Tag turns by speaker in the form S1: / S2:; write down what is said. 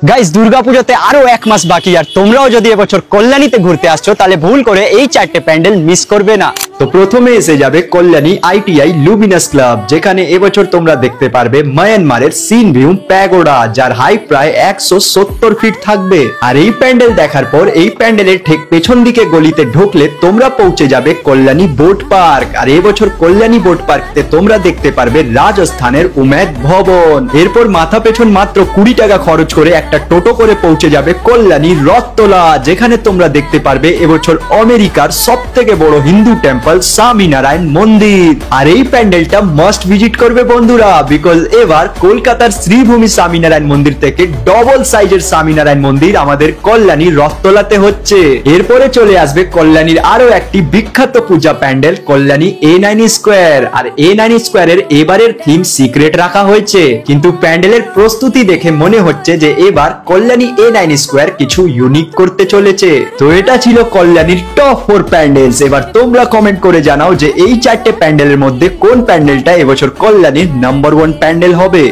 S1: Guys দুর্গাপূজাতে আরো এক মাস বাকি, আর তোমরাও যদি এবছর কল্যাণীতে ঘুরতে আসছো তাহলে ভুল করে এই চারটে প্যান্ডেল মিস করবে না।
S2: তো প্রথমে এসে যাবে কল্যাণী আইটিআই লুমিনাস ক্লাব, যেখানে এবছর তোমরা দেখতে পারবে মায়ানমারের সিন ভিউ প্যাগোডা, যার হাইট প্রায় 170 ফিট থাকবে। আর এই প্যান্ডেল দেখার পর এই প্যান্ডেলের ঠিক পেছন দিকে গলিতে ঢুকলে তোমরা পৌঁছে যাবে কল্যাণী বোট পার্ক। আর এবছর কল্যাণী বোট পার্কতে তোমরা দেখতে পারবে রাজস্থানের উমেদ ভবন। এরপর মাথা পেছন মাত্র 20 টাকা খরচ করে একটা টোটো করে পৌঁছে যাবে কল্যাণী রথতলা, যেখানে তোমরা দেখতে পারবে এবছর আমেরিকার সব থেকে বড় হিন্দু টেম্পল স্বামীনারায়ণ মন্দির। আর এই প্যান্ডেলটা মাস্ট ভিজিট করবে বন্ধুরা, বিকজ এবার কলকাতার শ্রীভূমি স্বামীনারায়ণ মন্দির থেকে ডবল সাইজের স্বামীনারায়ণ মন্দির আমাদের কল্যাণী রথতলাতে হচ্ছে। এরপরে চলে আসবে কল্যাণীর আরো একটি বিখ্যাত পূজা প্যান্ডেল কল্যাণী A9 স্কোয়ার। আর A9 স্কোয়ারের এবারের থিম সিক্রেট রাখা হয়েছে, কিন্তু প্যান্ডেলের প্রস্তুতি দেখে মনে হচ্ছে যে এবার কল্যাণী A9 স্কোয়ার কিছু ইউনিক করতে চলেছে। তো এটা ছিল কল্যাণীর টপ 4 প্যান্ডেলস। এবার তোমরা কমেন্ট করে জানাও যে এই চারটে প্যান্ডেলের মধ্যে কোন প্যান্ডেলটা এবছর কল্যাণীর নাম্বার 1 প্যান্ডেল হবে।